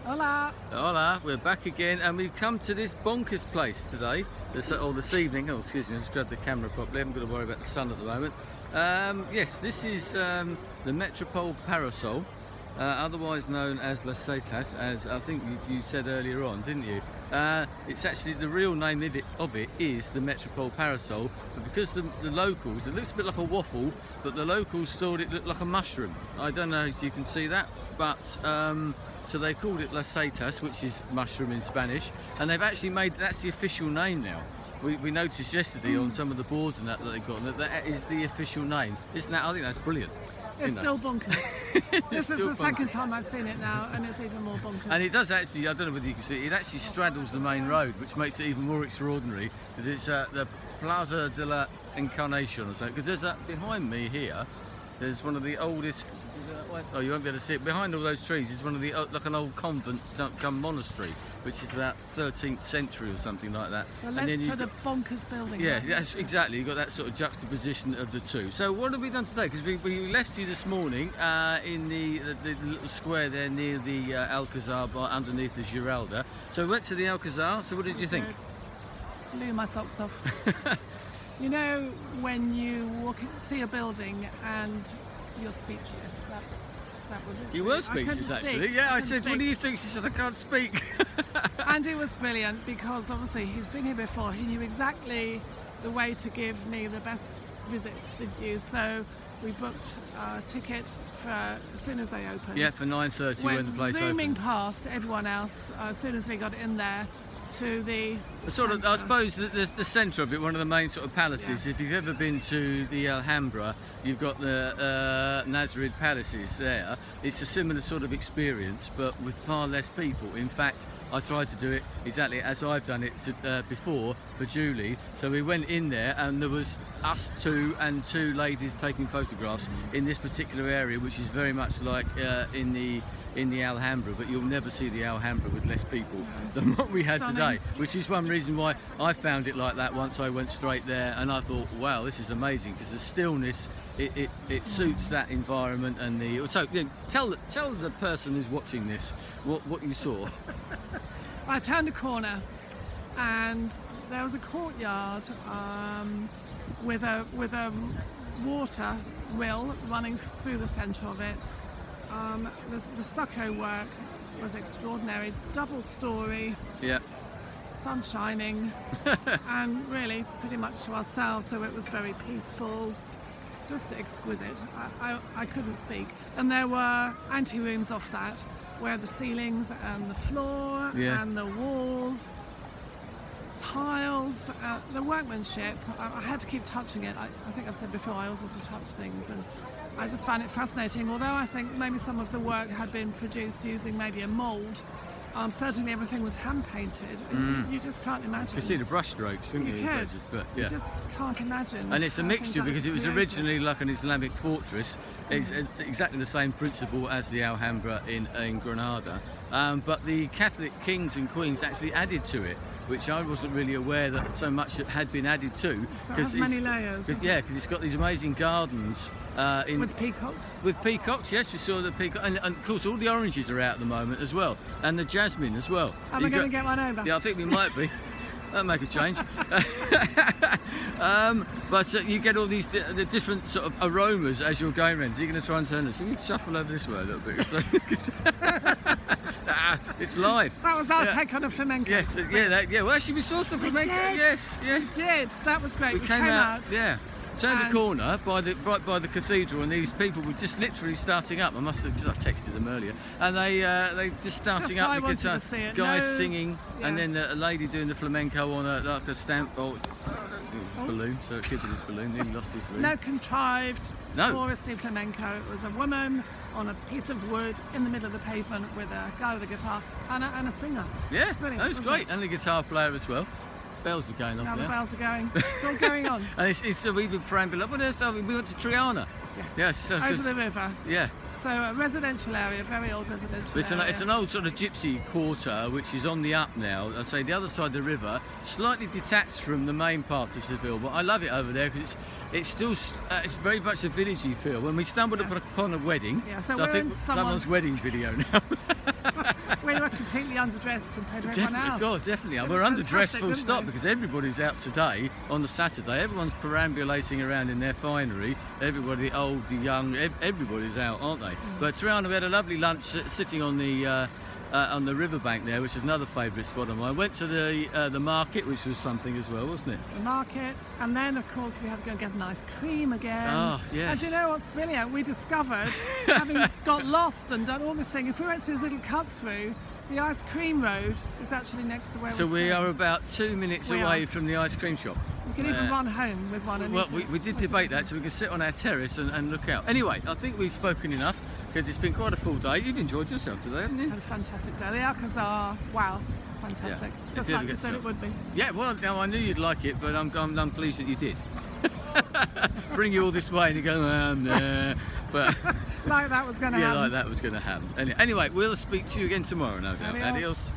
Hola! Hola, we're back again and we've come to this bonkers place today, this evening. Oh, excuse me, I'll just grab the camera properly, I haven't got to worry about the sun at the moment. Yes, this is the Metropole Parasol, otherwise known as Las Setas, as I think you said earlier on, didn't you? It's actually, the real name of it is the Metropole Parasol, but because the locals, it looks a bit like a waffle, but the locals thought it looked like a mushroom. I don't know if you can see that, but so they called it Las Setas, which is mushroom in Spanish, and they've actually made, that's the official name now. We noticed yesterday on some of the boards and that they've got, that is the official name. Isn't that, I think that's brilliant. It's still bonkers. This is the second time I've seen it now, and it's even more bonkers. And it does actually, I don't know whether you can see it actually straddles the main road, which makes it even more extraordinary, because it's the Plaza de la Encarnacion or something. Because there's behind me here, there's one of the oldest, oh, you won't be able to see it, behind all those trees is one of the, like an old convent come monastery, which is about 13th century or something like that. So let's put a bonkers building. Yeah, that's exactly, you've got that sort of juxtaposition of the two. So what have we done today? Because we left you this morning in the little square there near the Alcazar, underneath the Giralda. So we went to the Alcazar, so what did you think? Blew my socks off. You know, when you see a building and you're speechless, that was it. You were speechless, actually. Yeah, I said, what do you think? She said, I can't speak. And it was brilliant, because obviously he's been here before. He knew exactly the way to give me the best visit, didn't you? So we booked a ticket for as soon as they opened. Yeah, for 9:30 when the place zooming opened. past everyone else as soon as we got in there to the sort of, centre. I suppose the centre of it, one of the main sort of palaces. Yeah. If you've ever been to the Alhambra, you've got the Nazareth palaces there. It's a similar sort of experience, but with far less people. In fact, I tried to do it exactly as I've done it before for Julie. So we went in there and there was us two and two ladies taking photographs in this particular area, which is very much like in the Alhambra, but you'll never see the Alhambra with less people than what we had today, which is one reason why I found it like that once I went straight there, and I thought, wow, this is amazing, because the stillness, it suits that environment. And so tell the person who's watching this what you saw. I turned a corner and there was a courtyard with a water rill running through the centre of it. The stucco work was extraordinary, double story, yeah, sun shining, and really pretty much to ourselves, so it was very peaceful, just exquisite. I couldn't speak. And there were ante-rooms off that, where the ceilings and the floor and the walls, tiles, the workmanship, I had to keep touching it. I think I've said before, I always want to touch things, and I just found it fascinating, although I think maybe some of the work had been produced using maybe a mould. Certainly everything was hand-painted. You just can't imagine. You can see the brush strokes, couldn't you? You just can't imagine. And it's a mixture, because it was originally like an Islamic fortress. It's exactly the same principle as the Alhambra in Granada. But the Catholic kings and queens actually added to it, which I wasn't really aware that so much had been added to. So it has many layers. Because it's got these amazing gardens. With peacocks? With peacocks, yes, we saw the peacock. And of course, all the oranges are out at the moment as well. And the jasmine as well. Am I going to get one over? Yeah, I think we might be. That'll make a change. But you get all these the different sort of aromas as you're going around. So you're going to try and turn this. So you shuffle over this way a little bit. It's live. That was our take on a flamenco. Yes, well, actually, we saw some flamenco. Yes. We did. That was great. We came out. Yeah. Turned the corner right by the cathedral, and these people were just literally starting up. I texted them earlier, and they just starting up. The guitar, guys singing, and then a lady doing the flamenco on a stamp. Oh, it's a balloon, so it could be this balloon. Nearly lost his balloon. No contrived touristy flamenco. It was a woman on a piece of wood in the middle of the pavement with a guy with a guitar and a singer. Yeah, that was great, and the guitar player as well. Bells are going off now. The bells are going. It's all going on. And so we've been perambulating. What else? We went to Triana. Yes. Over the river. Yeah. So a residential area, very old residential area. It's an old sort of gypsy quarter, which is on the up now. I say the other side of the river, slightly detached from the main part of Seville. But I love it over there because it's still it's very much a villagey feel. When we stumbled upon a wedding, so I think someone's wedding video now. We were underdressed compared to everyone Definitely, else. God, definitely. They We're were underdressed fantastic, full weren't stop they? because everybody's out today on the Saturday. Everyone's perambulating around in their finery. Everybody, the old, the young, everybody's out, aren't they? But Triana, we had a lovely lunch sitting on the riverbank there, which is another favourite spot of mine. Went to the market, which was something as well, wasn't it? The market, and then of course we had to go get an ice cream again. Oh, yes. And do you know what's brilliant? We discovered, having got lost and done all this thing, if we went through this little cut through, the ice cream road is actually next to where So we're we staying. are about 2 minutes We away are. from the ice cream shop. We can even run home with one. And Well, eat it. we did debate that, so we can sit on our terrace and look out. Anyway, I think we've spoken enough because it's been quite a full day. You've enjoyed yourself today, haven't you? Had a fantastic day. The Alcazar, wow, fantastic. Yeah, Just did a like you good said job. it would be. Yeah, well, no, I knew you'd like it, but I'm pleased that you did. Bring you all this way and you go, nah. But Like that was going to yeah, happen. like that was going to happen. Anyway, we'll speak to you again tomorrow, no doubt. Adios. Adios.